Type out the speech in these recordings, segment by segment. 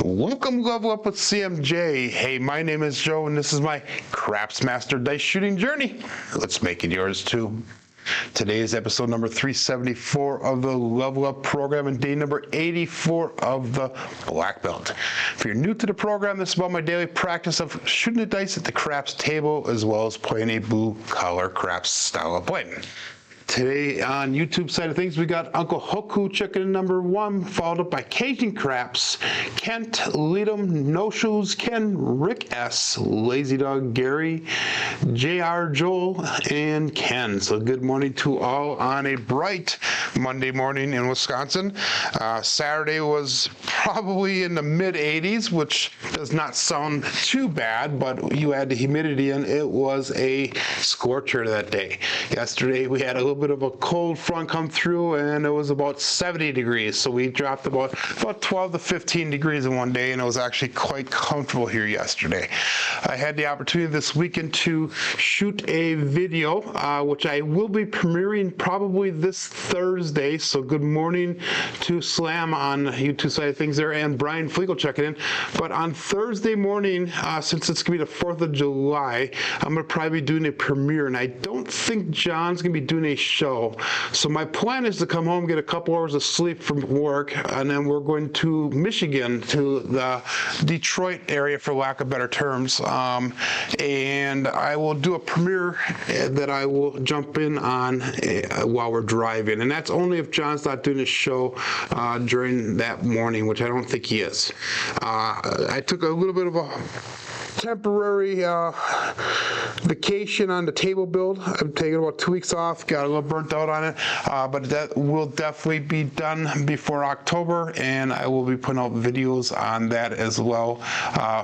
Welcome, Level Up with CMJ. Hey, my name is Joe, and this is my Craps Master Dice Shooting Journey. Let's make it yours too. Today is episode number 374 of the Level Up program and day number 84 of the Black Belt. If you're new to the program, this is about my daily practice of shooting the dice at the craps table as well as playing a blue collar craps style of play. Today on YouTube side of things, we got Uncle Hoku checking in number 1, followed up by Cajun Craps, Kent, Leadum, No Shoes, Ken, Rick S, Lazy Dog Gary, JR Joel, and Ken. So good morning to all on a bright Monday morning in Wisconsin. Saturday was probably in the mid 80s, which does not sound too bad, but you add the humidity in, it was a scorcher that day. Yesterday we had a little bit of a cold front come through and it was about 70 degrees, so we dropped about 12 to 15 degrees in one day, and it was actually quite comfortable here yesterday. I had the opportunity this weekend to shoot a video which I will be premiering probably this Thursday, so good morning to Slam on the YouTube side of things there and Brian Flegel checking in. But on Thursday morning, since it's gonna be the 4th of July, I'm gonna probably be doing a premiere, and I don't think John's gonna be doing a show. So my plan is to come home, get a couple hours of sleep from work, and then we're going to Michigan, to the Detroit area for lack of better terms, and I will do a premiere that I will jump in on while we're driving, and that's only if John's not doing a show during that morning, which I don't think he is. I took a little bit of a temporary vacation on the table build. I'm taking about 2 weeks off, got a little burnt out on it, but that will definitely be done before October, and I will be putting out videos on that as well,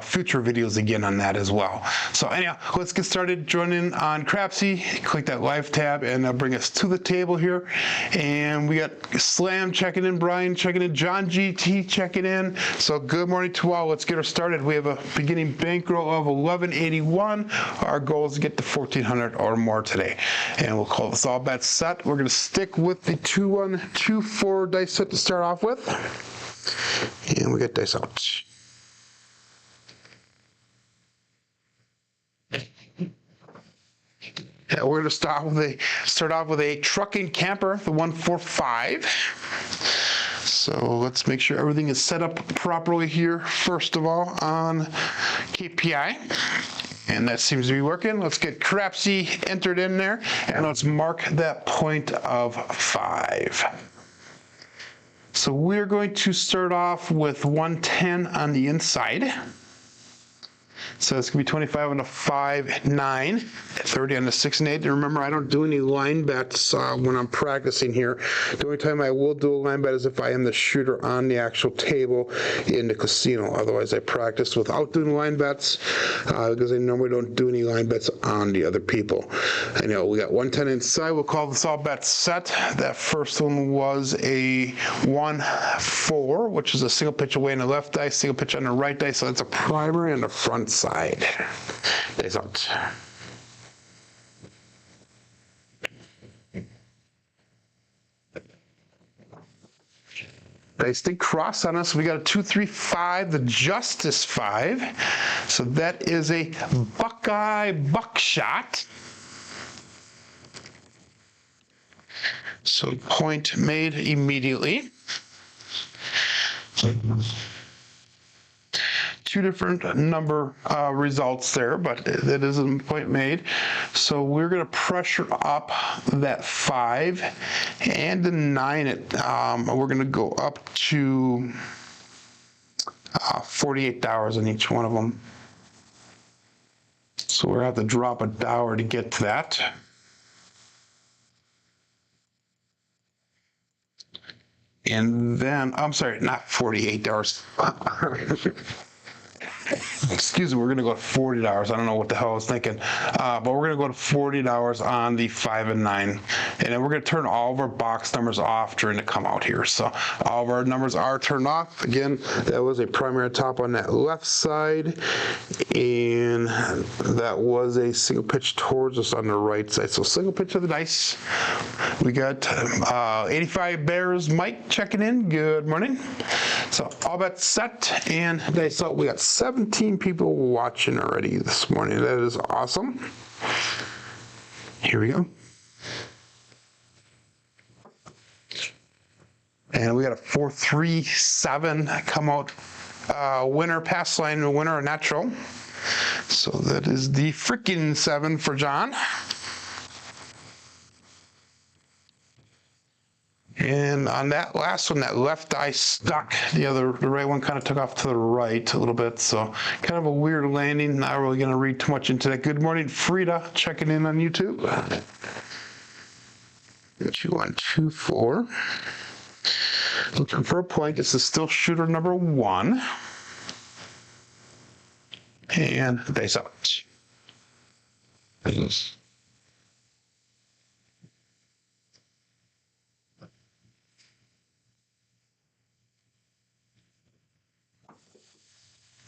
future videos again on that as well. So anyhow, let's get started. Join in on Crapsee, click that live tab, and that'll bring us to the table here. And we got Slam checking in, Brian checking in, John GT checking in. So good morning to all. Let's get her started. We have a beginning bankroll of 1181. Our goal is to get to 1400 or more today, and we'll call this all bets set. We're going to stick with the 2-1-2-4 dice set to start off with, and we get dice out. Yeah, we're going to start off with a trucking camper, the 145. So let's make sure everything is set up properly here, first of all, on KPI. And that seems to be working. Let's get Crapsee entered in there, and let's mark that point of 5. So we're going to start off with 110 on the inside. So it's going to be 25 on the 5, 9, 30 on the 6 and 8. And remember, I don't do any line bets when I'm practicing here. The only time I will do a line bet is if I am the shooter on the actual table in the casino. Otherwise, I practice without doing line bets because I normally don't do any line bets on the other people. I know we got 110 inside. We'll call this all bets set. That first one was a 1-4, which is a single pitch away on the left dice, single pitch on the right dice. So that's a primary on the front side. Dice out. Dice did cross on us. We got a 2-3-5, the Justice 5. So that is a Buckeye buckshot. So point made immediately. Two different number results there, but that is a point made. So we're going to pressure up that 5 and the 9. We're going to go up to $48 on each one of them. So we're going to have to drop $1 to get to that. And then, I'm sorry, not $48. excuse me, we're going to go to $40. I don't know what the hell I was thinking, but we're going to go to $40 on the 5 and 9, and then we're going to turn all of our box numbers off during the come out here. So all of our numbers are turned off. Again, that was a primary top on that left side, and that was a single pitch towards us on the right side. So single pitch of the dice. We got 85 Bears Mike checking in. Good morning. So all bets set, and dice out. We got 17 people watching already this morning. That is awesome. Here we go. And we got a 4-3-7 come out winner, pass line winner, natural. So that is the freaking 7 for John. And on that last one, that left eye stuck. The right one kind of took off to the right a little bit. So kind of a weird landing. Not really going to read too much into that. Good morning, Frida, checking in on YouTube. 2124. Looking for a point. This is still shooter number 1. And dice out.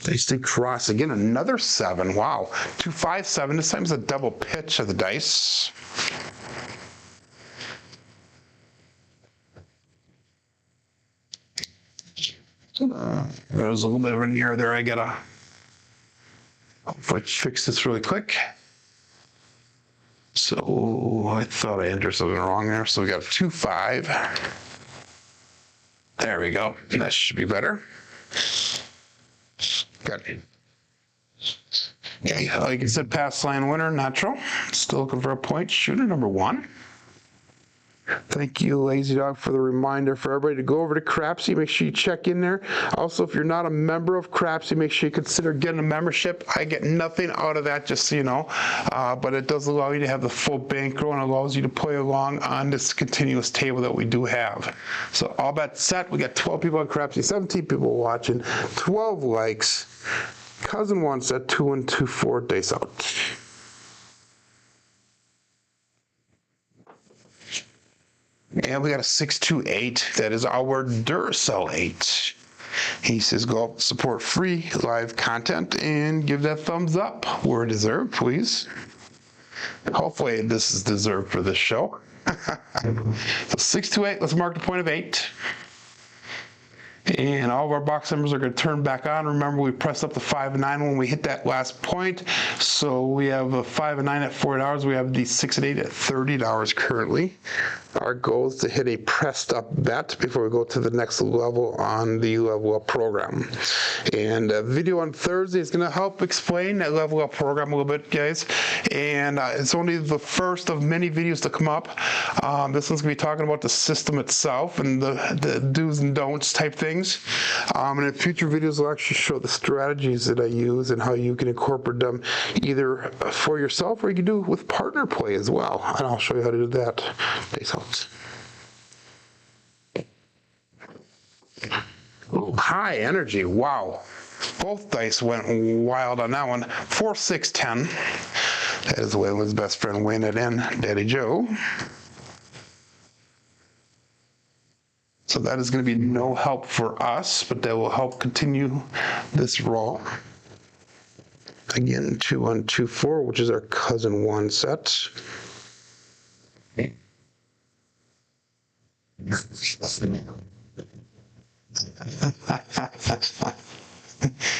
They stay cross again, another 7. Wow, 2-5-7. This time's a double pitch of the dice. There's a little bit of an error there. I gotta fix this really quick. So I thought I entered something wrong there. So we got a 2-5. There we go. That should be better. Got it. Okay, like I said, pass line winner, natural. Still looking for a point. Shooter number 1. Thank you, Lazy Dog, for the reminder for everybody to go over to Crapsee. Make sure you check in there. Also, if you're not a member of Crapsee, make sure you consider getting a membership. I get nothing out of that, just so you know. But it does allow you to have the full bankroll and allows you to play along on this continuous table that we do have. So all bets set. We got 12 people on Crapsee, 17 people watching, 12 likes. Cousin wants that 2-1-2-4 dice out. And we got a 628. That is our Duracell 8. He says, go support free live content and give that thumbs up where deserved, please. Hopefully this is deserved for this show. So 628, let's mark the point of 8. And all of our box numbers are going to turn back on. Remember, we pressed up the 5 and 9 when we hit that last point. So we have a 5 and 9 at $40. We have the 6 and 8 at $30 currently. Our goal is to hit a pressed up bet before we go to the next level on the level up program. And a video on Thursday is going to help explain that level up program a little bit, guys. And it's only the first of many videos to come up. This one's going to be talking about the system itself and the do's and don'ts type things. And in future videos, I'll actually show the strategies that I use and how you can incorporate them either for yourself or you can do it with partner play as well. And I'll show you how to do that. Thanks, Ooh, high energy. Wow. Both dice went wild on that one. 4, 6, 10. That is Waylon's best friend weighing it in, Daddy Joe. So that is going to be no help for us, but that will help continue this roll. Again, 2-1-2-4, which is our cousin 1 set.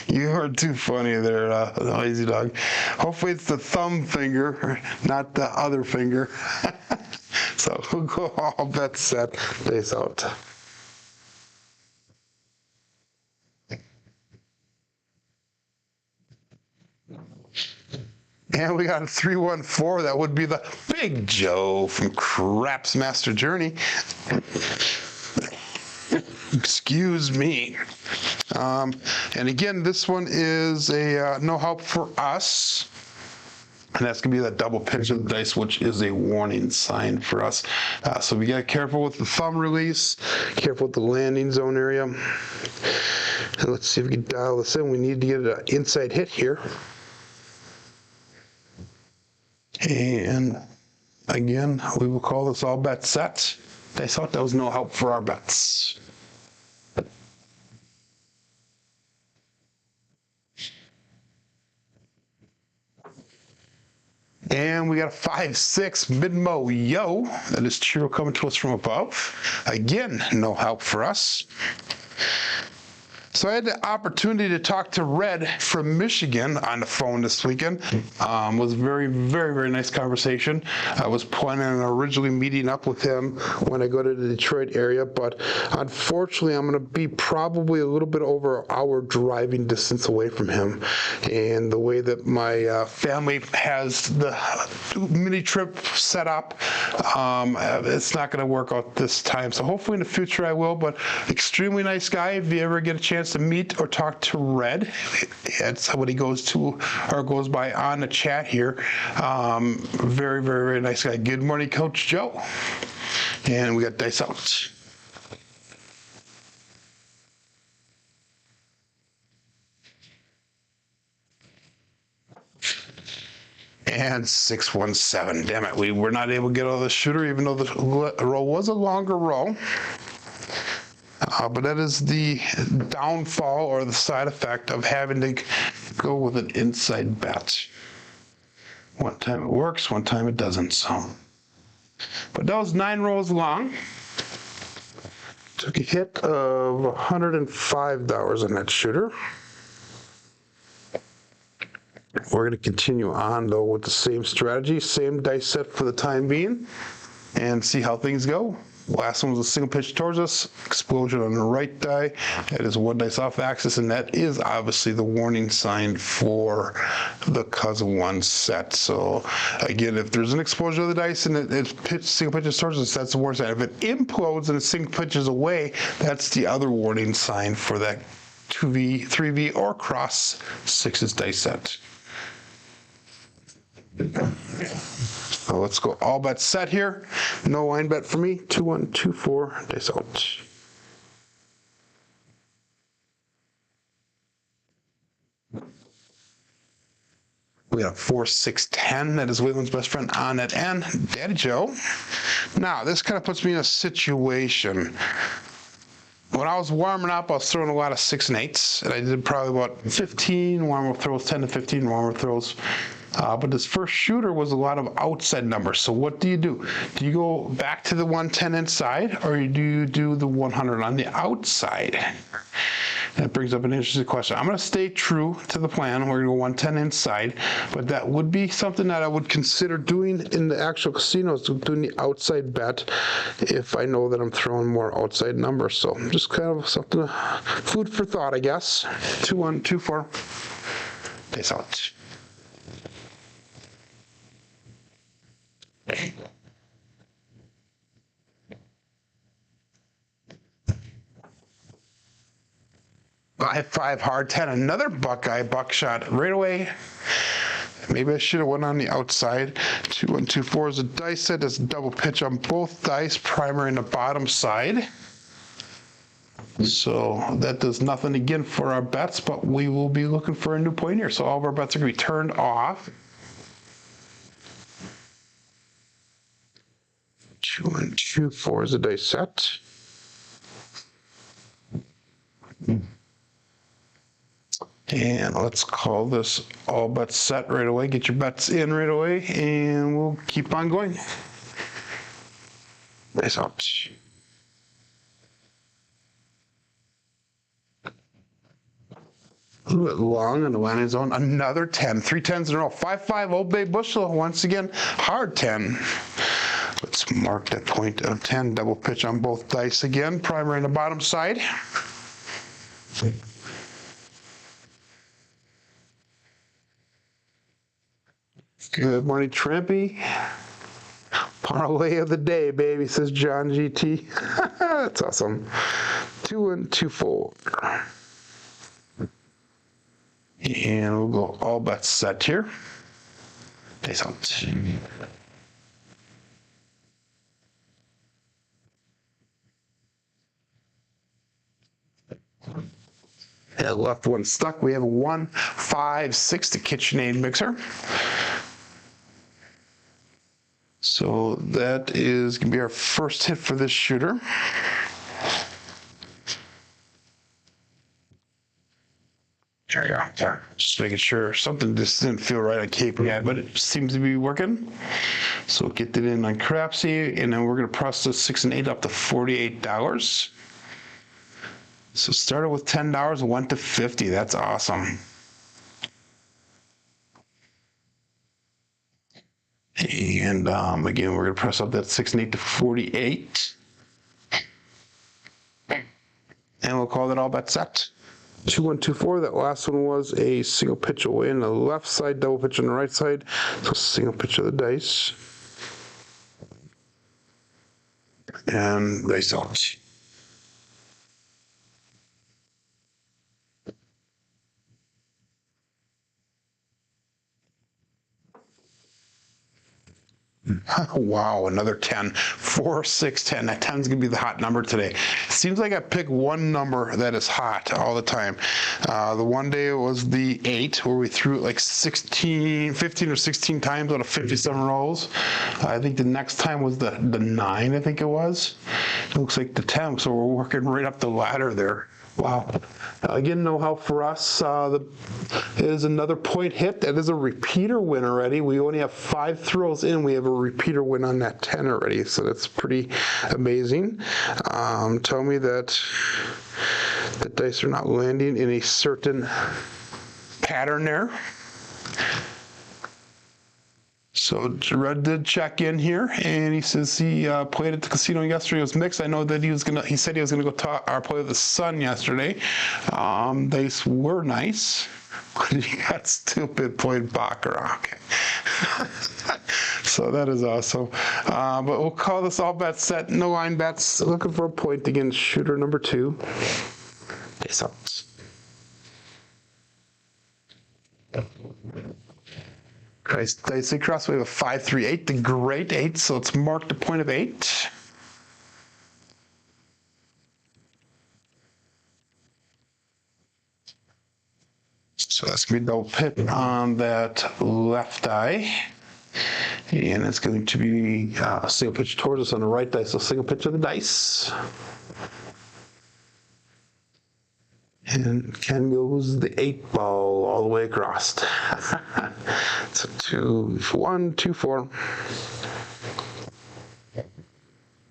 You are too funny there, Lazy Dog. Hopefully it's the thumb finger, not the other finger. So we'll go all bets set, days out. And we got a 314. That would be the Big Joe from Craps Master Journey. Excuse me. And again, this one is a no help for us. and that's gonna be that double pitch of the dice, which is a warning sign for us. So we gotta careful with the thumb release, careful with the landing zone area. And let's see if we can dial this in. We need to get an inside hit here. And again, we will call this all bet set. I thought that was no help for our bets. And we got a 5-6 mid-mo yo. That is Chiro coming to us from above. Again, no help for us. So I had the opportunity to talk to Red from Michigan on the phone this weekend. Was a very, very, very nice conversation. I was planning on originally meeting up with him when I go to the Detroit area, but unfortunately I'm going to be probably a little bit over an hour driving distance away from him. And the way that my family has the mini trip set up, it's not going to work out this time. So hopefully in the future I will, but extremely nice guy. If you ever get a chance to meet or talk to Red, that's what he goes to or goes by on the chat here. Very, very, very nice guy. Good morning, Coach Joe. And we got dice out. And 617. Damn it, we were not able to get all the shooter, even though the roll was a longer roll. But that is the downfall or the side effect of having to go with an inside bet. One time it works, one time it doesn't. So, but that was 9 rolls long. Took a hit of $105 on that shooter. We're going to continue on though with the same strategy, same dice set for the time being, and see how things go. Last one was a single pitch towards us, explosion on the right die. That is one dice off axis, and that is obviously the warning sign for the cousin one set. So again, if there's an explosion of the dice and it single pitches towards us, that's the warning sign. If it implodes and it single pitches away, that's the other warning sign for that 2V, 3V, or cross sixes dice set. So let's go all bet set here. No line bet for me. 2, 1, 2, 4. Dice out. We got a 4, 6, 10. That is Waylon's best friend on that end. Daddy Joe. Now this kind of puts me in a situation. When I was warming up, I was throwing a lot of 6 and 8s, and I did probably about 15 warm-up throws, 10 to 15 warm-up throws. But this first shooter was a lot of outside numbers. So what do? Do you go back to the 110 inside, or do you do the 100 on the outside? That brings up an interesting question. I'm going to stay true to the plan. We're going to go 110 inside, but that would be something that I would consider doing in the actual casinos, doing the outside bet if I know that I'm throwing more outside numbers. So just kind of something, food for thought, I guess. 2, 1, 2, 4. Dice out. Five hard 10, another Buckeye buckshot right away. Maybe I should have went on the outside. 2, 1, 2, 4 is a dice set. That's a double pitch on both dice, primary and the bottom side. So that does nothing again for our bets, but we will be looking for a new point here. So all of our bets are going to be turned off. 2, 1, 2, 4 is a dice set. And let's call this all bets set right away. Get your bets in right away, and we'll keep on going. Nice out. A little bit long on the landing zone. Another 10. 3 10s in a row. 5-5 Old Bay Bushel. Once again, hard 10. Let's mark that point of 10. Double pitch on both dice again. Primary on the bottom side. Good morning, Trampy. Parlay of the day, baby, says John GT. That's awesome. 2, 1, 2, 4. And we'll go all bets set here. Face out. The left one stuck. We have a 1, 5, 6, the KitchenAid mixer. So that is going to be our first hit for this shooter. There you go. Just making sure something just didn't feel right on caper yet, but it seems to be working. So get it in on Crapsee, and then we're going to process 6 and 8 up to $48. So started with $10 and went to $50. That's awesome. And again, we're going to press up that 6 and 8 to 48. And we'll call that all bet set. 2124, that last one was a single pitch away on the left side, double pitch on the right side. So single pitch of the dice. And dice out. Wow, another 10. 4, 6, 10. That 10 is going to be the hot number today. Seems like I pick one number that is hot all the time. The one day it was the 8, where we threw it like 15 or 16 times out of 57 rolls. I think the next time was the 9, I think it was. It looks like the 10, so we're working right up the ladder there. Wow. Again, know-how for us, it is another point hit. That is a repeater win already. We only have 5 throws in. We have a repeater win on that 10 already, so that's pretty amazing. Tell me that the dice are not landing in a certain pattern there. So Red did check in here, and he says he played at the casino yesterday. It was mixed. I know that he said he was gonna go play with his son yesterday. They were nice, but he got stupid playing baccarat. Okay. So that is awesome. But we'll call this all bet set. No line bets. Looking for a point against shooter number 2. Face out. Dice across, we have a 5, 3, 8, the great 8, so it's marked a point of 8. So that's going to be double pip on that left eye. And it's going to be a single pitch towards us on the right dice, so single pitch of the dice. And Ken goes the 8 ball all the way across. So 2, 1, 2, 4.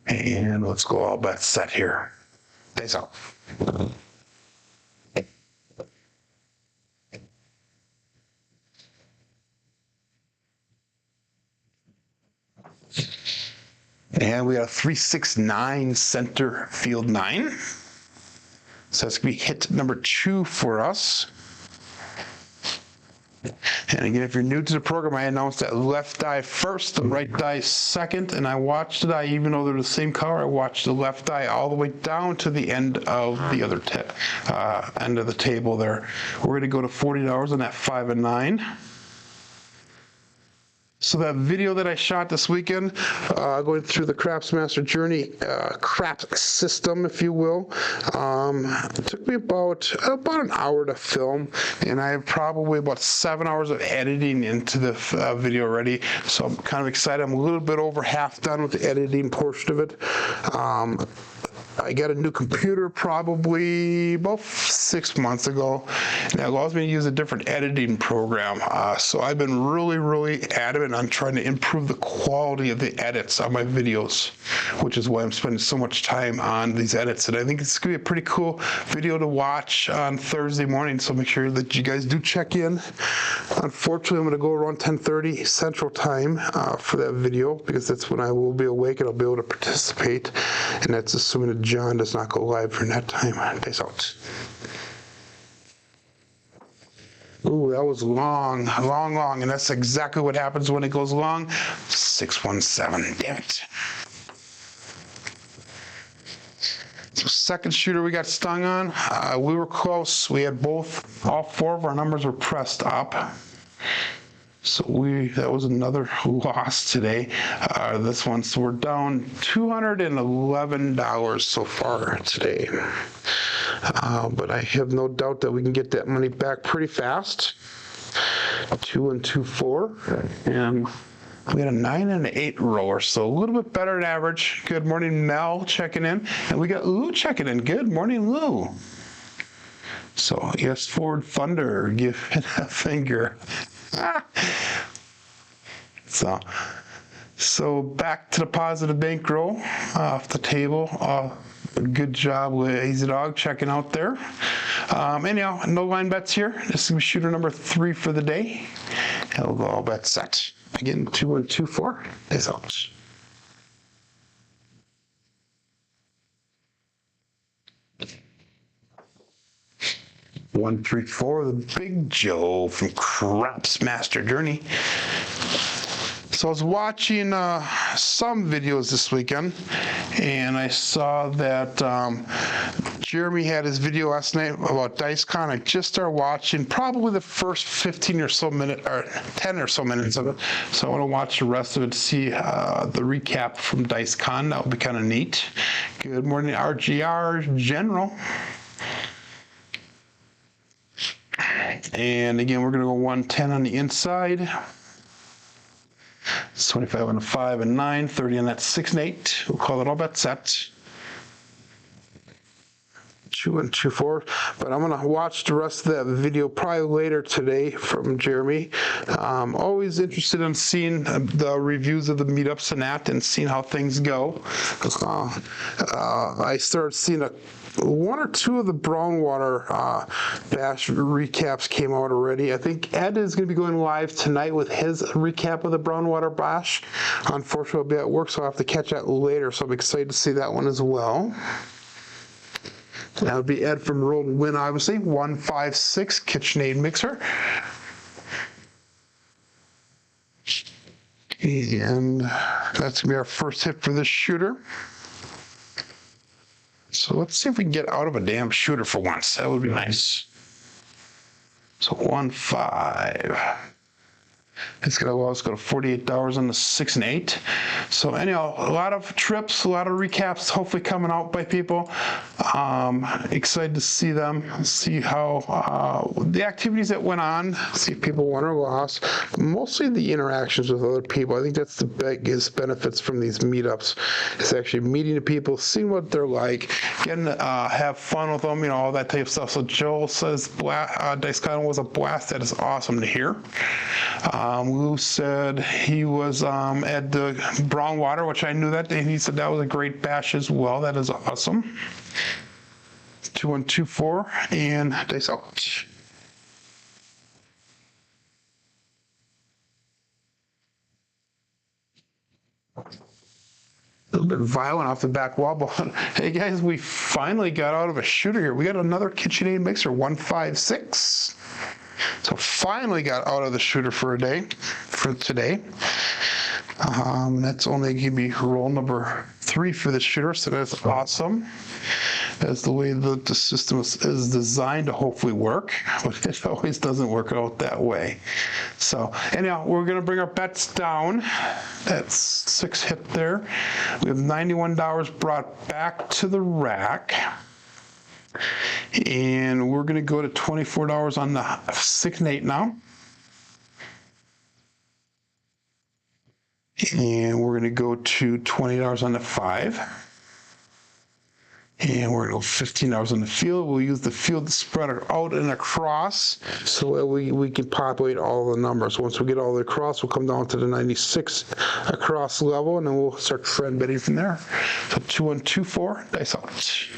And let's go all bet set here. Face out. And we got a 3, 6, 9 center field 9. So that's going to be hit number 2 for us. And again, if you're new to the program, I announced that left die first, the right die second, and I watched the die, even though they're the same color, I watched the left die all the way down to the end of the other end of the table there. We're going to go to $40 on that 5 and 9. So that video that I shot this weekend, going through the Craps Master Journey craps system, if you will, it took me about an hour to film, and I have probably about 7 hours of editing into the video already. So I'm kind of excited. I'm a little bit over half done with the editing portion of it. I got a new computer probably about 6 months ago, and it allows me to use a different editing program. So I've been really adamant on trying to improve the quality of the edits on my videos, which is why I'm spending so much time on these edits. And I think it's going to be a pretty cool video to watch on Thursday morning, so make sure that you guys do check in. Unfortunately, I'm going to go around 10:30 Central Time for that video, because that's when I will be awake and I'll be able to participate, and that's assuming that John does not go live for that time. Peace out. Ooh, that was long, and that's exactly what happens when it goes long. 617, damn it. So second shooter we got stung on. We were close. We had all 4 of our numbers were pressed up. So that was another loss today. This one, so we're down $211 so far today. But I have no doubt that we can get that money back pretty fast. 2 and 2, 4, and we had a 9 and an 8 roller, so a little bit better than average. Good morning, Mel checking in, and we got Lou checking in. Good morning, Lou. So yes, Ford Thunder, give it a finger. So back to the positive bankroll off the table. Good job with Easy Dog checking out there. Anyhow, no line bets here. This is shooter number 3 for the day. And we'll go all bets set. Again, 2 and 2, 4 is out. One, 3, 4, the Big Joe from Crapsee Master Journey. So I was watching some videos this weekend, and I saw that Jeremy had his video last night about DiceCon. I just started watching probably the first 15 or so minutes, or 10 or so minutes of it. So I want to watch the rest of it to see the recap from DiceCon. That would be kind of neat. Good morning, RGR General. And again, we're going to go 110 on the inside. It's 25 on the 5 and 9, 30 on that 6 and 8. We'll call it all bet set. 2 and 2, 4. But I'm going to watch the rest of that video probably later today from Jeremy. Always interested in seeing the reviews of the meetups and that, and seeing how things go. I started seeing one or two of the Brownwater Bash recaps came out already. I think Ed is going to be going live tonight with his recap of the Brownwater Bash. Unfortunately, I'll be at work, so I'll have to catch that later. So I'm excited to see that one as well. That would be Ed from Roll and Win, obviously. 156 KitchenAid mixer. And that's going to be our first hit for this shooter. So let's see if we can get out of a damn shooter for once. That would be nice. So 1, 5. It's going to allow us to go to $48 on the 6 and 8. So anyhow, a lot of trips, a lot of recaps hopefully coming out by people. Excited to see them, see how the activities that went on, see if people won or lost. Mostly the interactions with other people. I think that's the biggest benefits from these meetups, is actually meeting the people, seeing what they're like, getting to have fun with them, all that type of stuff. So Joel says DiceCon was a blast. That is awesome to hear. Lou said he was at the Brownwater, which I knew that day. He said that was a great bash as well. That is awesome. 2 and 2, 4, and dice out. A little bit violent off the back wall, but hey guys, we finally got out of a shooter here. We got another KitchenAid mixer, 156. So finally got out of the shooter for today. That's only going to be roll number 3 for the shooter, so that's awesome. That's the way the system is designed to hopefully work, but it always doesn't work out that way. So anyhow, we're going to bring our bets down. That's 6 hit there. We have $91 brought back to the rack. And we're going to go to $24 on the 6 and 8 now. And we're going to go to $20 on the 5. And we're going to go $15 on the field. We'll use the field to spread it out and across, so that we can populate all the numbers. Once we get all the across, we'll come down to the 96 across level, and then we'll start trend betting from there. So 2 and 2, 4, dice out.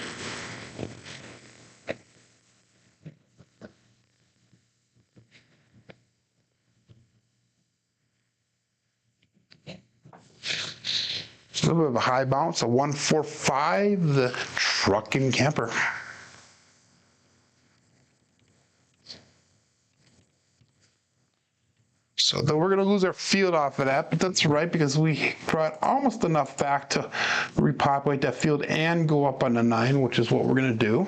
A little bit of a high bounce, a 145, the truck and camper. So then we're going to lose our field off of that, but that's right, because we brought almost enough back to repopulate that field and go up on the 9, which is what we're going to do.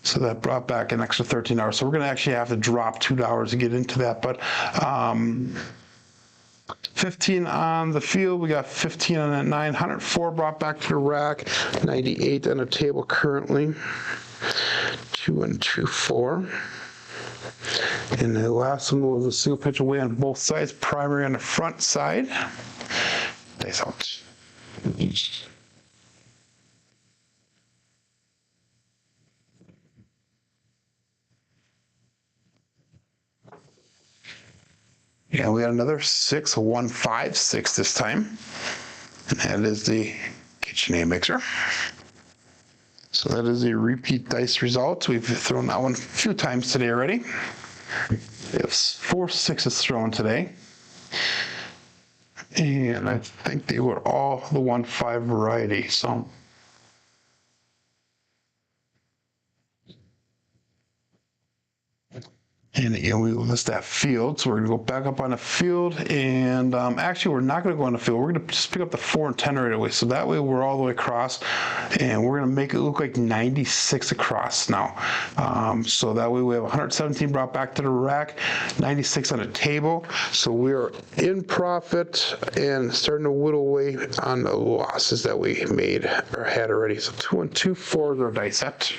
So that brought back an extra $13. So we're going to actually have to drop $2 to get into that. But 15 on the field, we got 15 on that 9, 104 brought back to the rack, 98 on the table currently, 2 and 2, 4. And the last one was a single pitch away on both sides, primary on the front side. Dice out. Yeah, we got another 6, a 1, 5, 6 this time. And that is the KitchenAid mixer. So that is a repeat dice result. We've thrown that one a few times today already. We have 4 6s thrown today. And I think they were all the 1 5 variety. So and again, we list that field. So we're gonna go back up on the field, and actually we're not gonna go on the field. We're gonna just pick up the 4 and 10 right away. So that way we're all the way across, and we're gonna make it look like 96 across now. So that way we have 117 brought back to the rack, 96 on the table. So we're in profit and starting to whittle away on the losses that we made or had already. So 2 and 2, 4 is our dice set.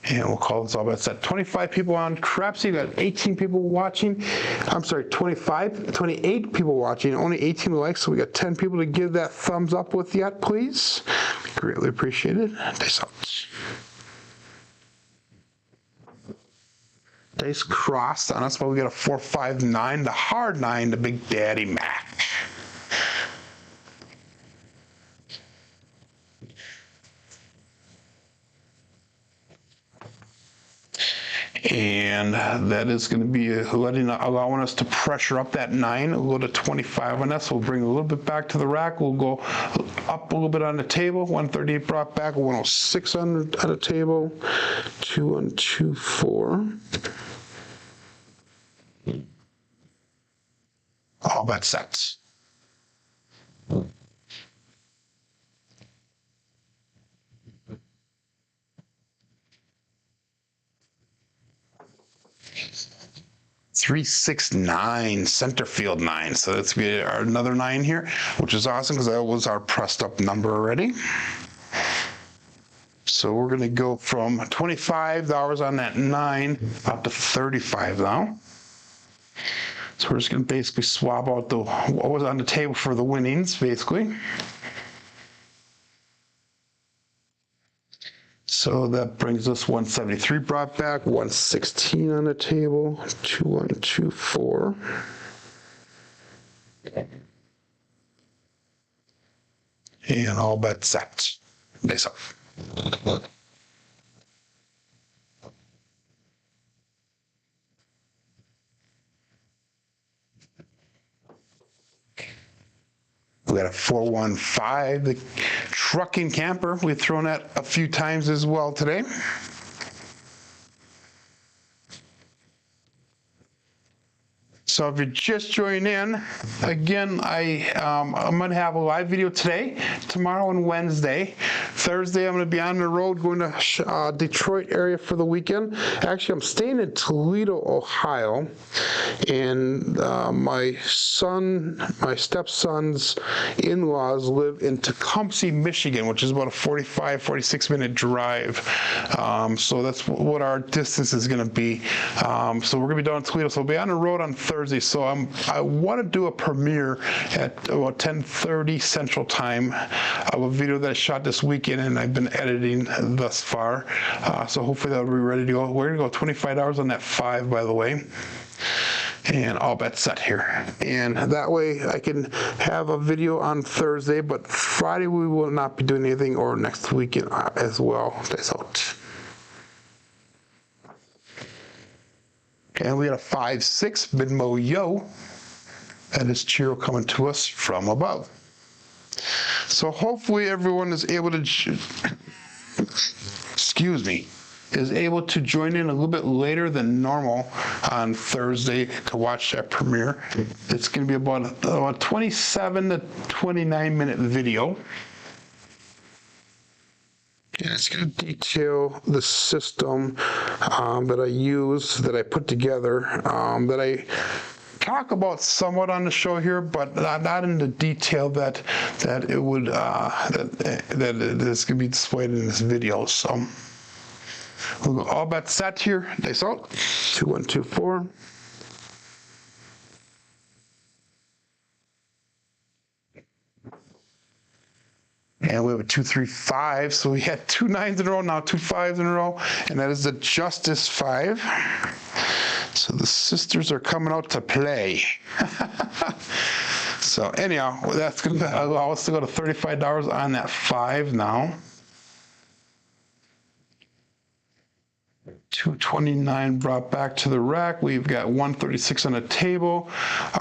And we'll call this all bets set. 25 people on Crapsee, got 18 people watching. I'm sorry, 28 people watching, only 18 likes, so we got 10 people to give that thumbs up with yet, please. Greatly appreciated. Dice out. Dice crossed on us, but we got a 4, 5, 9, the hard 9, the Big Daddy Mac. And that is going to be allowing us to pressure up that 9. We'll go to 25 on that, so we'll bring a little bit back to the rack. We'll go up a little bit on the table. 138 brought back, 106 on the table, 2 and 2, 4. All bets set. Three, 6, 9, center field 9. So that's gonna be another 9 here, which is awesome because that was our pressed up number already. So we're gonna go from $25 on that 9 up to 35 now. So we're just gonna basically swap out what was on the table for the winnings, basically. So that brings us 173 brought back, 116 on the table, 2, 1, 2, 4. And all bets set. Dice up. We got a 415, the trucking camper. We've thrown that a few times as well today. So if you're just joining in, again, I'm going to have a live video today, tomorrow and Wednesday. Thursday, I'm going to be on the road going to Detroit area for the weekend. Actually, I'm staying in Toledo, Ohio, and my stepson's in-laws live in Tecumseh, Michigan, which is about a 45, 46-minute drive. So that's what our distance is going to be. So we're going to be down in Toledo. So we'll be on the road on Thursday. So I want to do a premiere at about 10:30 Central Time of a video that I shot this weekend, and I've been editing thus far. So hopefully that'll be ready to go. We're going to go $25 on that 5, by the way. And all bets set here. And that way I can have a video on Thursday, but Friday we will not be doing anything, or next weekend as well. That's out. And we had a 5, 6 Midmo Yo. That is Chiro coming to us from above. So hopefully everyone is able to, is able to join in a little bit later than normal on Thursday to watch that premiere. It's going to be about a 27 to 29 minute video. And it's going to detail the system that I use, that I put together, that I talk about somewhat on the show here, but not in the detail that it would that is going to be displayed in this video. So we'll go all bets set here. Dice out. 2, 1, 2, 4. And we have a 2, 3, 5. So we had 2 9s in a row, now 2 5s in a row. And that is the Justice 5. So the sisters are coming out to play. So anyhow, that's going to allow us to go to $35 on that 5 now. 229 brought back to the rack. We've got 136 on the table.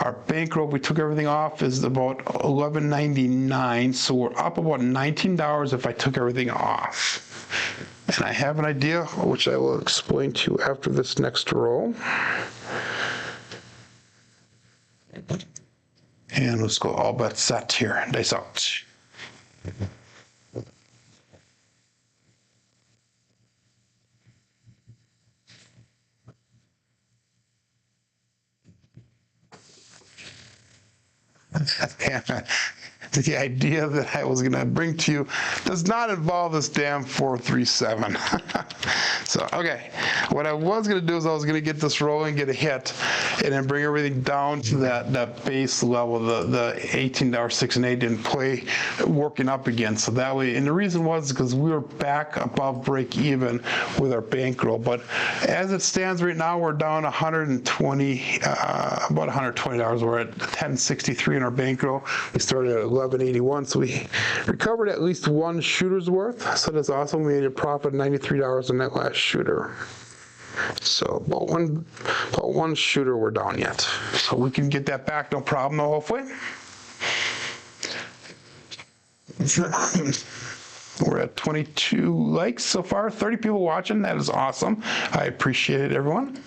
Our bankroll, we took everything off, is about $11.99. So we're up about $19 if I took everything off. And I have an idea, which I will explain to you after this next roll. And let's go all bets set here. Dice out. The idea that I was going to bring to you does not involve this damn 437. So, okay, what I was going to do is I was going to get this rolling, get a hit, and then bring everything down to that base level, the $18 6 and 8 and play working up again. So that way, and the reason was because we were back above break even with our bankroll. But as it stands right now, we're down about $120. We're at $10.63 in our bankroll. We started at $11.81, so we recovered at least one shooter's worth. So that's awesome. We made a profit of $93 on that last shooter. So about one shooter we're down yet. So we can get that back, no problem, hopefully. We're at 22 likes so far, 30 people watching. That is awesome. I appreciate it, everyone.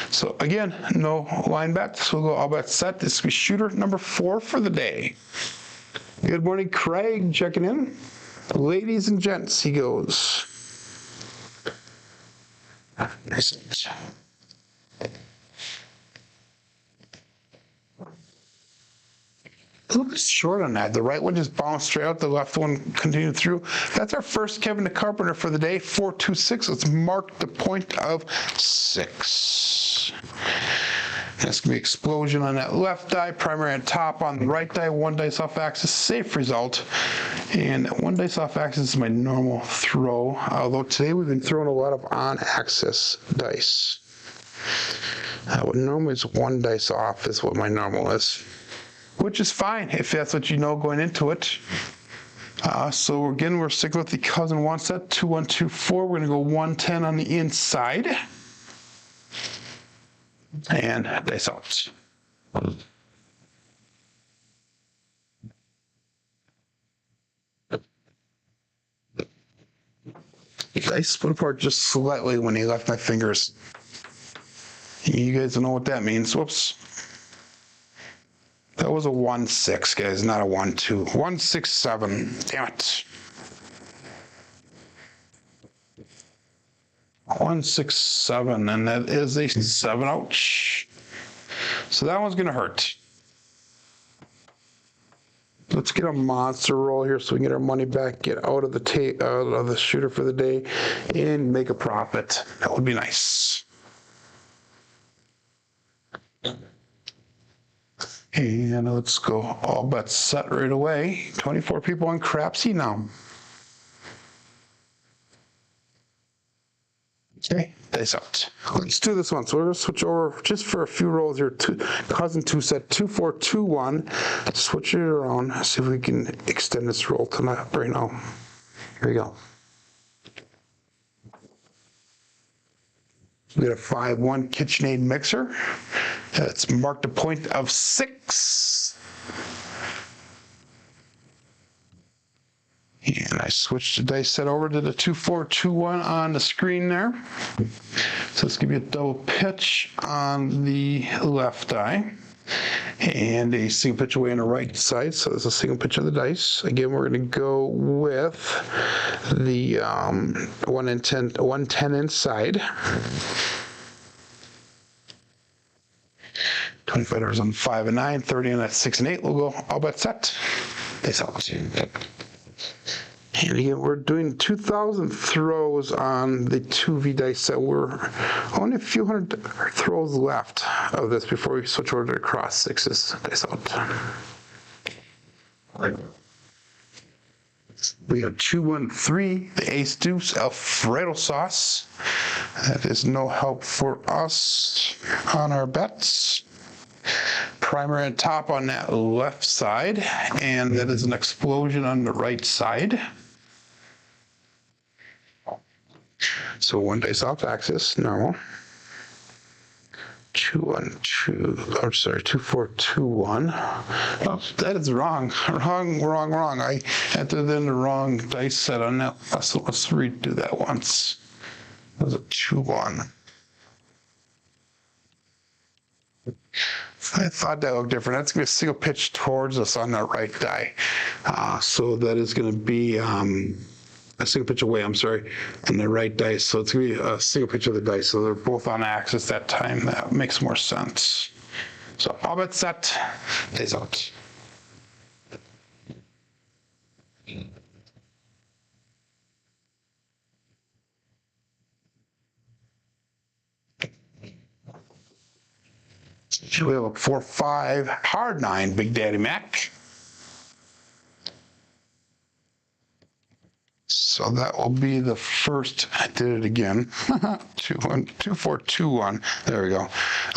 So again, no line bets. We'll go all bets set. This will be shooter number 4 for the day. Good morning, Craig, checking in. Ladies and gents, he goes. Nice. A little bit short on that. The right one just bounced straight out. The left one continued through. That's our first Kevin the Carpenter for the day. 426. Let's mark the point of 6. That's going to be explosion on that left die. Primary on top on the right die. 1 dice off axis. Safe result. And 1 dice off axis is my normal throw. Although today we've been throwing a lot of on axis dice. What normally is 1 dice off is what my normal is. Which is fine if that's what you know going into it. So again, we're sticking with the cousin one set, 2, 1, 2, 4. We're gonna go 110 on the inside. And dice out. I split apart just slightly when he left my fingers. You guys don't know what that means. Whoops. That was a 1-6, guys, not a 1-2. 1-6-7. Damn it. 1-6-7, and that is a 7. Ouch. So that one's gonna hurt. Let's get a monster roll here so we can get our money back, get out of the shooter for the day, and make a profit. That would be nice. And let's go all bets set right away. 24 people on Crapsee now. Okay, dice out. Let's do this one. So we're going to switch over just for a few rolls here. Cousin 2 set 2, 4, 2, 1. Switch it around. See if we can extend this roll tonight right now. Here we go. We got a 5-1 KitchenAid mixer. It's marked a point of 6. And I switched the dice set over to the 2, 4, 2, 1 on the screen there. So let's give you a double pitch on the left die. and a single pitch away on the right side. So there's a single pitch of the dice. Again, we're going to go with the 110 inside. $25 on 5 and 9, 30 on that 6 and 8. We'll go all bet set. Face out. And again, we're doing 2,000 throws on the 2V dice set. We're only a few hundred throws left of this before we switch over to cross sixes. Dice out. We have 2-1-3, the ace deuce, Alfredo sauce. That is no help for us on our bets. Primer and top on that left side, and that is an explosion on the right side. So 1 dice off axis, normal. 2-1-2, I'm sorry, 2-4-2-1. Oh, that is wrong. Wrong. I entered in the wrong dice set on that. So let's redo that once. That was a 2-1. I thought that looked different. That's going to be a single pitch towards us on that right die. So that is going to be a single pitch away, on the right dice. So it's going to be a single pitch of the dice. So they're both on axis that time. That makes more sense. So all bet set, days out. We have a 4-5 hard 9, Big Daddy Mac. So that will be the first. I did it again. 2-4-2-1. There we go.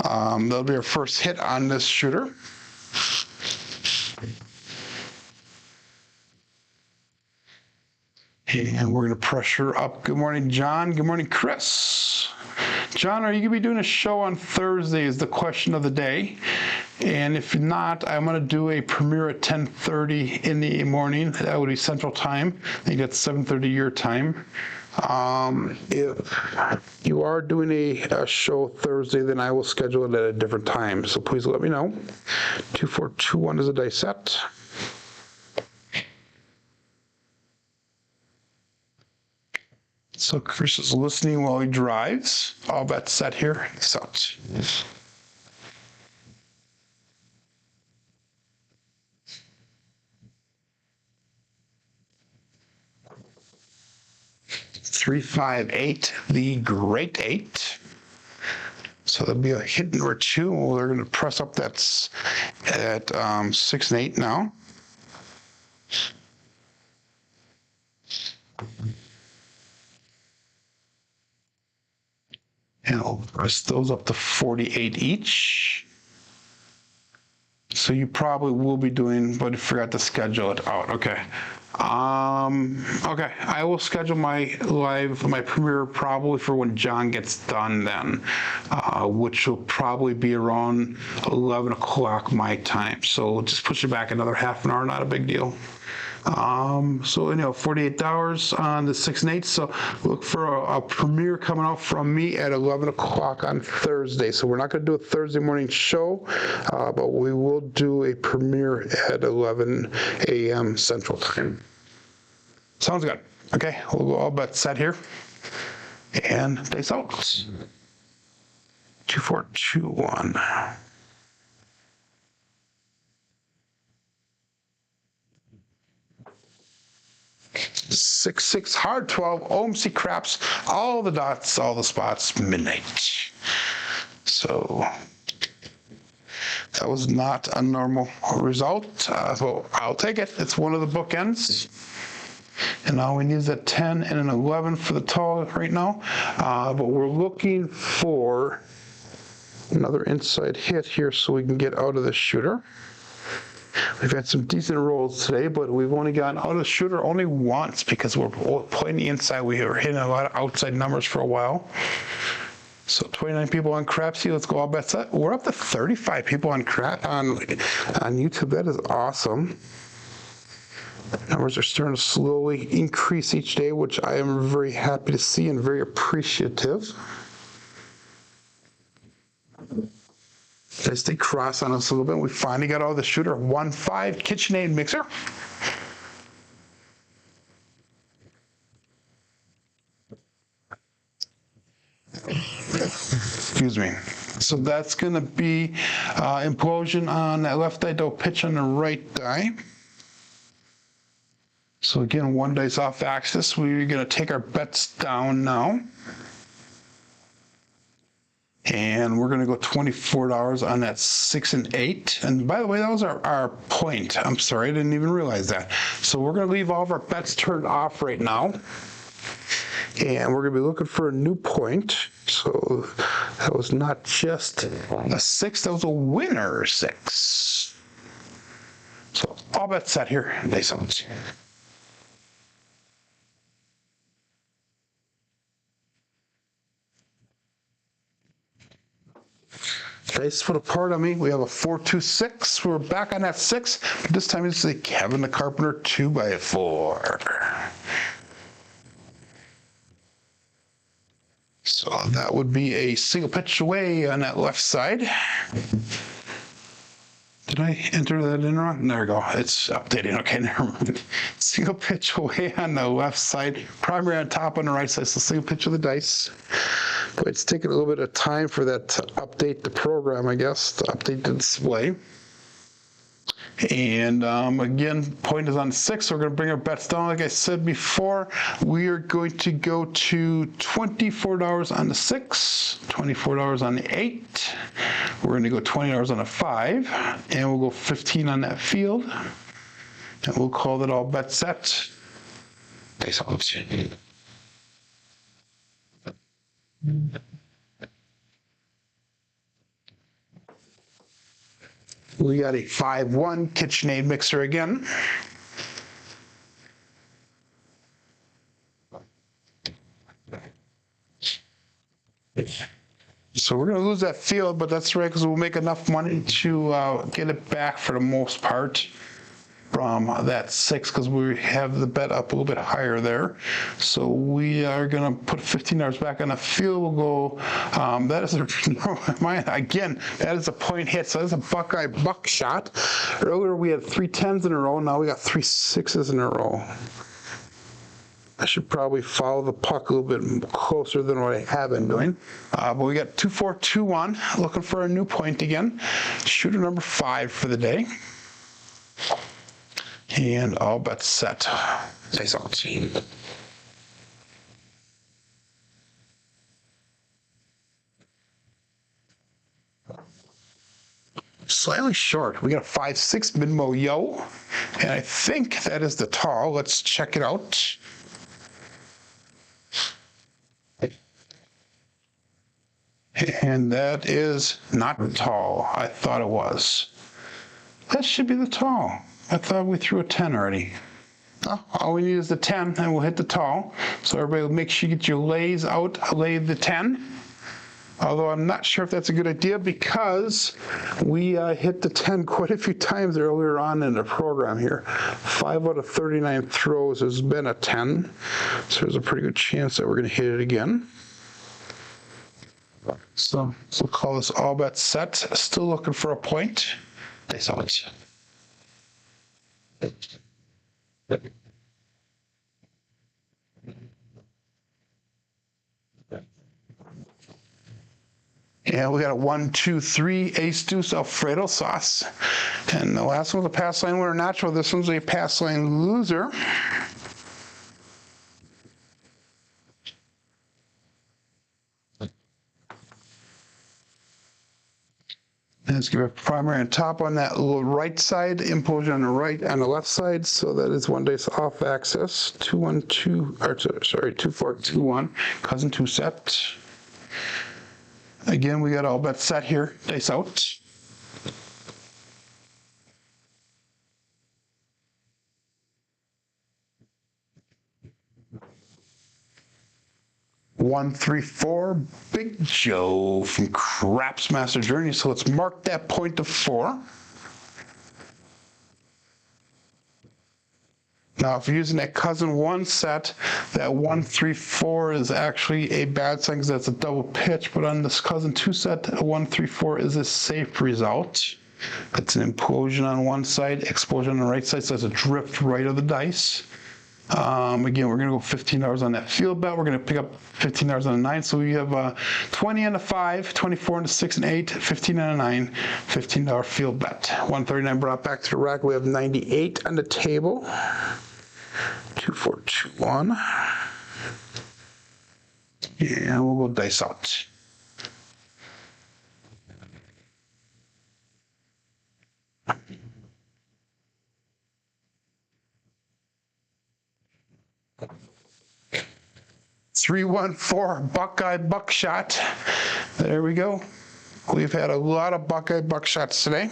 That'll be our first hit on this shooter. And we're going to pressure up. Good morning, John. Good morning, Chris. John, are you going to be doing a show on Thursday is the question of the day. And if not, I'm going to do a premiere at 10:30 in the morning. That would be Central Time. I think that's 7:30 your time. If you are doing a show Thursday, then I will schedule it at a different time. So please let me know. 2-4-2-1 is a dice set. So Chris is listening while he drives. All bets set here. So 3-5-8, the great 8. So there'll be a hit number 2. We're going to press up that's at 6 and 8 now. And I'll press those up to 48 each. So you probably will be doing, but you forgot to schedule it out. Okay. Okay. I will schedule my premiere probably for when John gets done then, which will probably be around 11 o'clock my time. So we'll just push it back another half an hour, not a big deal. So $48 on the 6 and 8. So look for a premiere coming out from me at 11 o'clock on Thursday. So we're not going to do a Thursday morning show, but we will do a premiere at 11 a.m. Central Time. Sounds good. Okay, we'll go all bet set here. And days out. 2-4-2-1. 6-6 hard 12 OMC craps, all the dots, all the spots, midnight. So that was not a normal result. So I'll take it. It's one of the bookends. And all we need is a 10 and an 11 for the tall right now. But we're looking for another inside hit here so we can get out of the shooter. We've had some decent rolls today, but we've only gotten out of the shooter only once because we're playing the inside. We were hitting a lot of outside numbers for a while. So 29 people on Crapsee. Let's go all bets set. We're up to 35 people on YouTube. That is awesome. Numbers are starting to slowly increase each day, which I am very happy to see and very appreciative. They stay cross on us a little bit. We finally got all the shooter 1-5 KitchenAid mixer. Excuse me. So that's going to be implosion on that left die, don't pitch on the right die. So again, one dice off axis. We're going to take our bets down now. And we're going to go $24 on that 6 and 8. And by the way, that was our point. I'm sorry, I didn't even realize that. So we're going to leave all of our bets turned off right now. And we're going to be looking for a new point. So that was not just a 6, that was a winner 6. So all bets set here. Nice ones. Dice split apart on me. We have a 4-2-6. We're back on that 6. But this time it's a Kevin the Carpenter 2x4. So that would be a single pitch away on that left side. Did I enter that in wrong? There we go. It's updating. Okay, never mind. Single pitch away on the left side. Primary on top on the right side. So single pitch of the dice. But it's taking a little bit of time for that to update the program, I guess, to update the display. And again, point is on 6, so we're going to bring our bets down. Like I said before, we are going to go to $24 on the 6, $24 on the 8. We're going to go $20 on the 5, and we'll go 15 on that field. And we'll call that all bet set. Nice option. We got a 5-1 KitchenAid mixer again. So we're going to lose that field, but that's right, because we'll make enough money to get it back for the most part from that 6, because we have the bet up a little bit higher there. So we are going to put $15 back on the field. We'll go, that is again, that is a point hit. So that's a Buckeye buckshot. Earlier we had 3 10s in a row. Now we got 3 6s in a row. I should probably follow the puck a little bit closer than what I have been doing. But we got 2-4-2-1, looking for a new point again. Shooter number 5 for the day. And all bets set. Nice on. Slightly short. We got a 5-6 mid-mo yo. And I think that is the tall. Let's check it out. And that is not tall. I thought it was. That should be the tall. I thought we threw a 10 already. Oh, all we need is the 10, and we'll hit the tall. So everybody make sure you get your lays out, lay the 10. Although I'm not sure if that's a good idea, because we hit the 10 quite a few times earlier on in the program here. 5 out of 39 throws has been a 10. So there's a pretty good chance that we're going to hit it again. So we'll call this all bets set. Still looking for a point. Nice odds. Yeah, we got a 1-2-3 ace deuce Alfredo sauce. And the last one's a pass line winner natural. This one's a pass line loser. Let's give a primary on top on that little right side, implosion on the right, on the left side. So that is one dice off axis. 2-1-2, or sorry, 2-4-2-1, cousin 2 set. Again, we got all bets set here. Dice out. One, 3, 4, Big Joe from Crapsee Master Journey. So let's mark that point to 4. Now, if you're using that cousin 1 set, that 1-3-4 is actually a bad sign because that's a double pitch. But on this cousin 2 set, 1-3-4 is a safe result. It's an implosion on one side, explosion on the right side, so that's a drift right of the dice. Again, we're going to go $15 on that field bet. We're going to pick up $15 on a 9. So we have 20 on a 5, 24 on a 6 and 8, 15 on a 9, $15 field bet. 139 brought back to the rack. We have 98 on the table. 2, 4, 2, 1. And we'll go dice out. $3-1-4 Buckeye Buckshot. There we go. We've had a lot of Buckeye Buckshots today.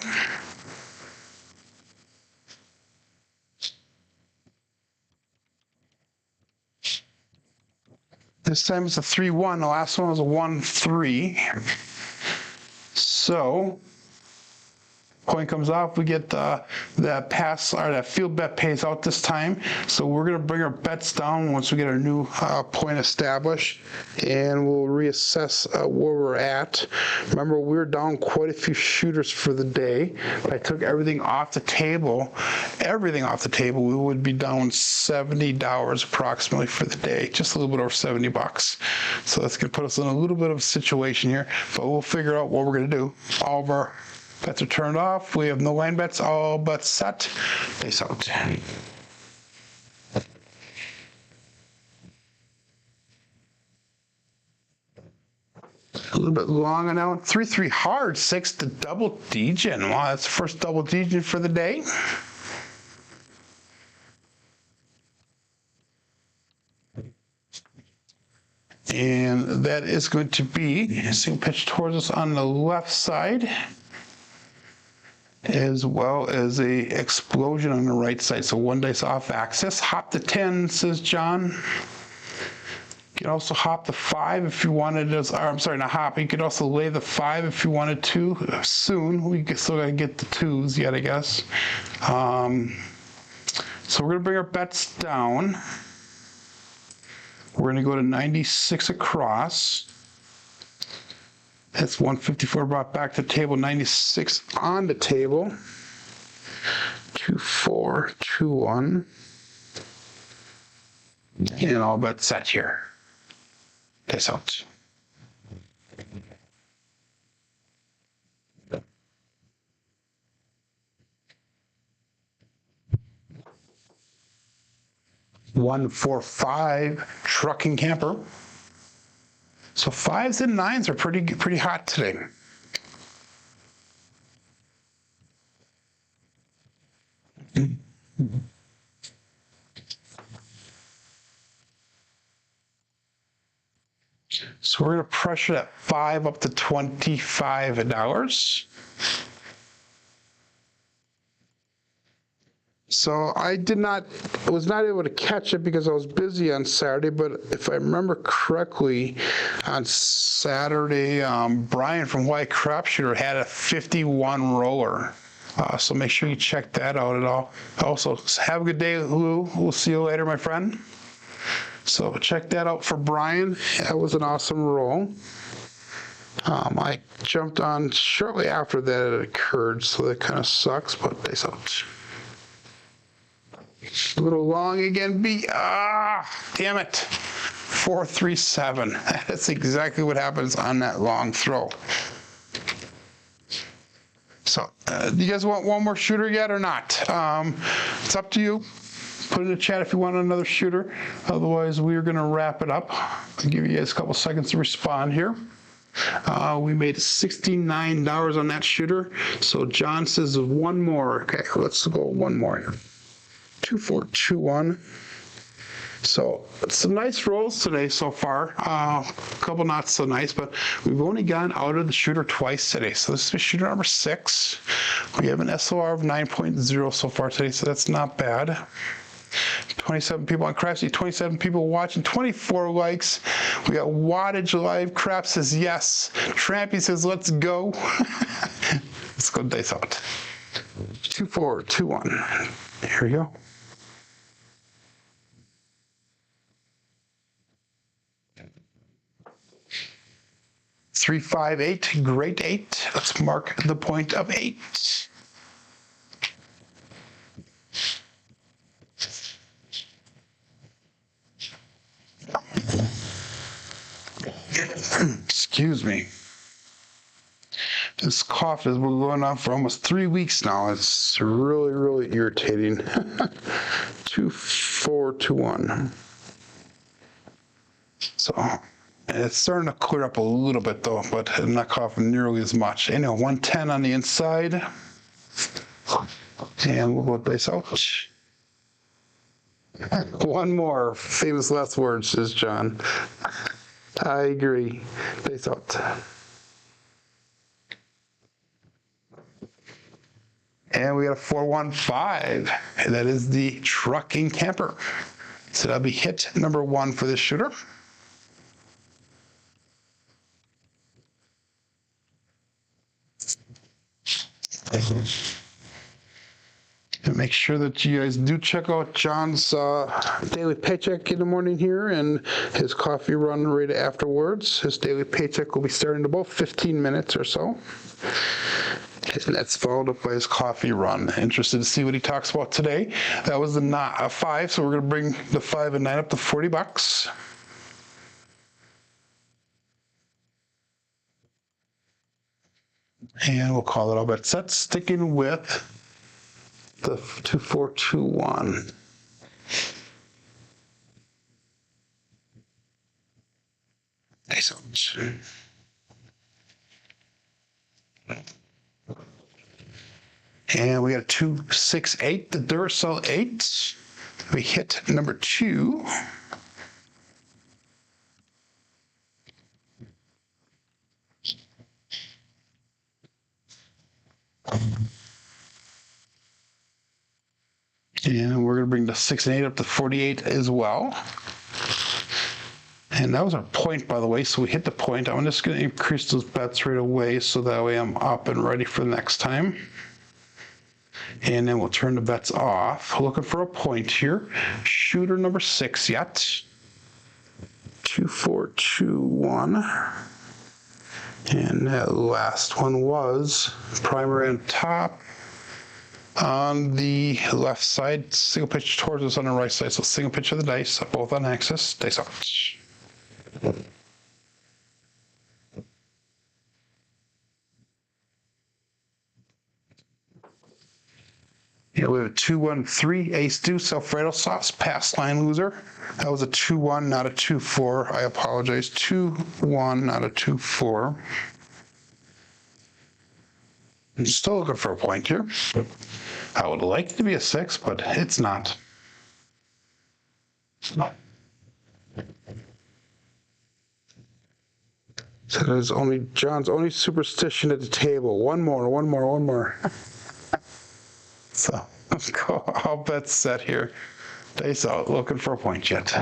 This time it's a 3-1. The last one was a 1-3. So coin comes off, we get that pass, or that field bet pays out this time. So we're going to bring our bets down once we get our new point established, and we'll reassess where we're at. Remember, we were down quite a few shooters for the day. If I took everything off the table, we would be down $70 approximately for the day, just a little bit over $70. So that's going to put us in a little bit of a situation here, but we'll figure out what we're going to do. All of our bets are turned off. We have no line bets, all bets set. Face out. A little bit long on that one. 3-3 hard, 6 to double degen. Wow, that's the first double degen for the day. And that is going to be a single pitch towards us on the left side, as well as a explosion on the right side. So one dice off axis. Hop the 10, says John. You can also hop the 5 if you wanted to. I'm sorry, not hop. You could also lay the 5 if you wanted to. Soon. We still got to get the 2s yet, I guess. So we're going to bring our bets down. We're going to go to 96 across. That's 154 brought back to the table, 96 on the table. 2-4, 2-1. And all bets set here. This out. One, 4, 5 trucking camper. So 5s and 9s are pretty hot today. So we're going to pressure that 5 up to $25. So I was not able to catch it because I was busy on Saturday, but if I remember correctly, on Saturday, Brian from White Crapshooter had a 51 roller. So make sure you check that out at all. Also, have a good day, Lou. We'll see you later, my friend. So check that out for Brian. That was an awesome roll. I jumped on shortly after that it occurred, so that kind of sucks, but they sucked. A little long again, damn it. 4-3-7. That's exactly what happens on that long throw. So, do you guys want one more shooter yet or not? It's up to you. Put in the chat if you want another shooter. Otherwise, we're going to wrap it up. I'll give you guys a couple seconds to respond here. We made $69 on that shooter. So John says one more. Okay, let's go one more here. 2-4, 2-1. So some nice rolls today so far. A couple not so nice, but we've only gone out of the shooter twice today. So this is shooter number 6. We have an SOR of 9.0 so far today, so that's not bad. 27 people on Crapsee, 27 people watching, 24 likes. We got Wattage Live. Crap says yes. Trampy says let's go. Let's go dice out. 2-4, 2-1. Here we go. 358, great 8. Let's mark the point of 8. Excuse me. This cough has been going on for almost 3 weeks now. It's really, really irritating. 2421. So it's starting to clear up a little bit though, but I'm not coughing nearly as much. Anyway, 110 on the inside. And we'll go dice out. One more. Famous last words, says John. I agree. Dice out. And we got a 415. And that is the trucking camper. So that'll be hit number 1 for this shooter. And make sure that you guys do check out John's daily paycheck in the morning here and his coffee run right afterwards. His daily paycheck will be starting in about 15 minutes or so. And that's followed up by his coffee run. Interested to see what he talks about today. That was the 5, so we're going to bring the 5 and 9 up to $40. And we'll call it all bet set, sticking with the 2421. Nice. And we got a 268, the Duracell 8. We hit number 2. And we're going to bring the 6 and 8 up to 48 as well. And that was our point, by the way, so we hit the point. I'm just going to increase those bets right away so that way I'm up and ready for the next time. And then we'll turn the bets off. Looking for a point here. Shooter number 6 yet. 2421. And that last one was primer and top on the left side. Single pitch towards us on the right side. So single pitch of the dice, both on axis. Dice out. Yeah, we have a 2-1-3 ace deuce Alfredo sauce pass line loser. That was a 2-1, not a 2-4. I apologize. 2-1, not a 2-4. I'm still looking for a point here. I would like it to be a 6, but it's not. So there's only John's only superstition at the table. One more. So let's go. All bets set here. Dice out. Looking for a point yet.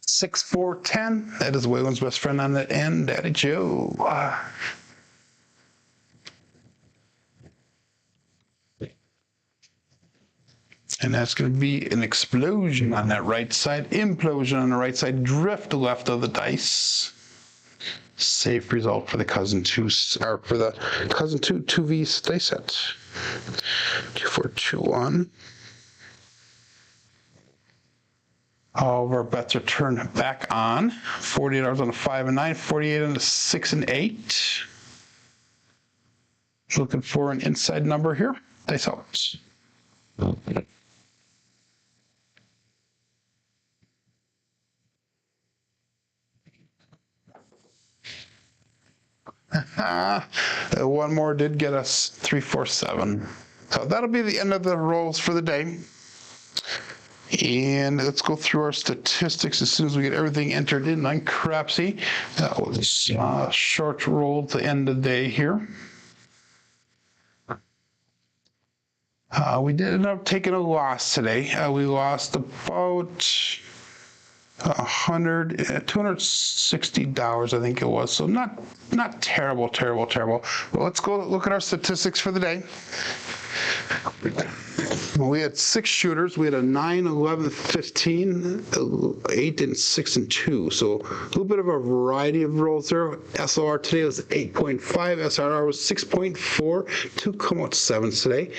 6, 4, 10. That is Waylon's best friend on that end, Daddy Joe. And that's going to be an explosion on that right side, implosion on the right side, drift left of the dice. Safe result for the cousin 2, or for the cousin 2 2v dice set. 2, 4, 2, 1. All of our bets are turned back on. $48 on the 5 and 9, 48 on the 6 and 8. Looking for an inside number here. Dice out. One more did get us 3, 4, 7. So that'll be the end of the rolls for the day. And let's go through our statistics as soon as we get everything entered in on Crapsee. That was a short roll to end the day here. We did end up taking a loss today. We lost about $260, I think it was. So not terrible. Well, let's go look at our statistics for the day. We had 6 shooters. We had a 9, 11, 15, 8, and 6 and 2. So a little bit of a variety of rolls there. SLR today was 8.5. SRR was 6.4. 2 come out 7s today.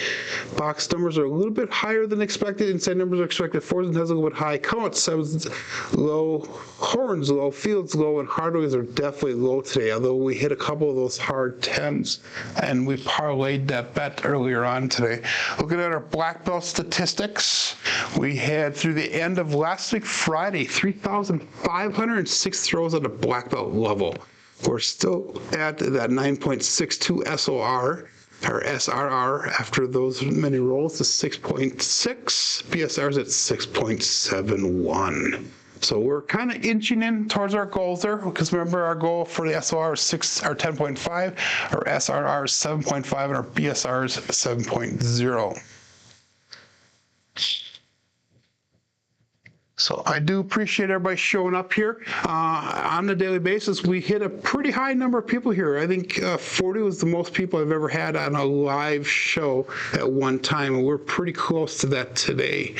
Box numbers are a little bit higher than expected. Inside numbers are expected. 4s and 10s a little bit high. Come out 7s low. Horns low. Fields low. And hardways are definitely low today, although we hit a couple of those hard 10s. And we parlayed that bet earlier on today. Looking at our black belt statistics, we had through the end of last week, Friday, 3,506 throws at a black belt level. We're still at that 9.62 SOR, or SRR, after those many rolls, is 6.6. PSR is at 6.71. So we're kind of inching in towards our goals there, because remember our goal for the SOR is 10.5, our SRR is 7.5, and our BSR is 7.0. So I do appreciate everybody showing up here on a daily basis. We hit a pretty high number of people here. I think 40 was the most people I've ever had on a live show at one time, and we're pretty close to that today.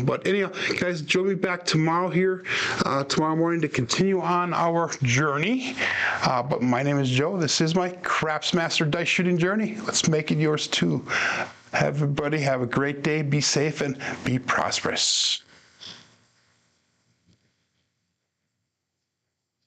But anyhow, guys, join me back tomorrow here, tomorrow morning, to continue on our journey. But my name is Joe. This is my Craps Master Dice Shooting Journey. Let's make it yours too. Everybody have a great day, be safe, and be prosperous.